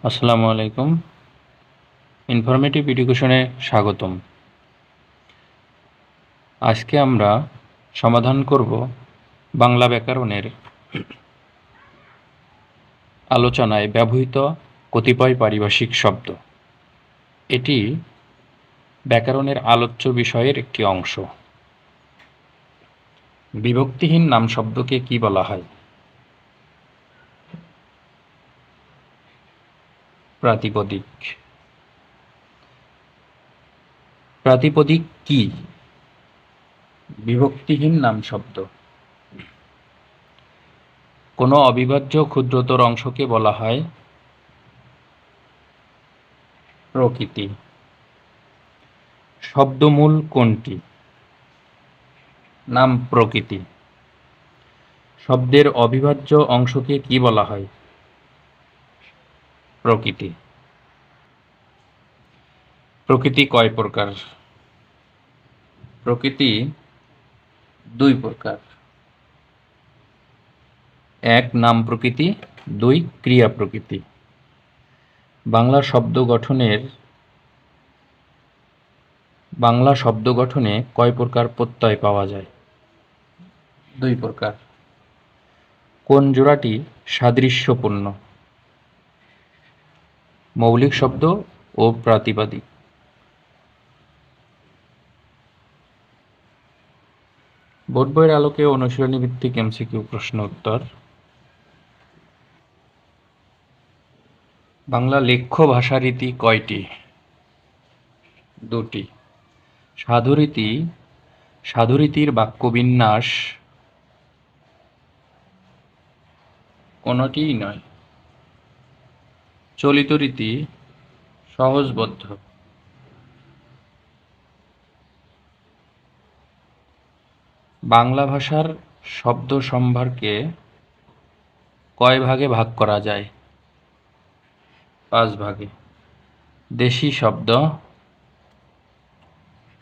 আসসালামু আলাইকুম। ইনফরমেটিভ এডুকেশনে স্বাগতম। আজকে আমরা সমাধান করব বাংলা ব্যাকরণের আলোচনায় ব্যবহৃত কতিপয় পারিভাষিক শব্দ। এটি ব্যাকরণের আলোচ্য বিষয়ের একটি অংশ। বিভক্তিহীন নাম শব্দকে কি বলা হয়? প্রাতিপদিক। প্রাতিপদিক কি? বিভক্তিহীন নাম শব্দ। কোনো অবিভাজ্য ক্ষুদ্রতর অংশকে বলা হয় প্রকৃতি। শব্দমূল কোনটি? নাম প্রকৃতি। শব্দের অবিভাজ্য অংশকে কি বলা হয়? প্রকৃতি। প্রকৃতি কয় প্রকার? প্রকৃতি দুই প্রকার। এক নাম প্রকৃতি, দুই ক্রিয়া প্রকৃতি। বাংলা শব্দ গঠনে কয় প্রকার প্রত্যয় পাওয়া যায়? দুই প্রকার। কোন জোড়াটি সাদৃশ্যপূর্ণ? মৌলিক শব্দ ও প্রাতিপদিক। বোর্ড বইয়ের আলোকে অনুশীলনী ভিত্তিক এমসিকিউ প্রশ্ন উত্তর। বাংলা লেখ্য ভাষারীতি কয়টি? দুটি। সাধুরীতির বাক্যবিন্যাস কোনটিই নয়। চলিত রীতি সহজবোধ্য। বাংলা ভাষার শব্দ সম্ভারকে কয় ভাগে ভাগ করা যায়? 5 ভাগে। দেশি শব্দ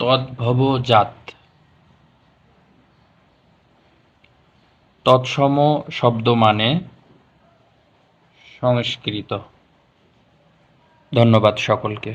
তদ্ভবজাত। তৎসম শব্দ মানে সংস্কৃত। ধন্যবাদ সকলকে।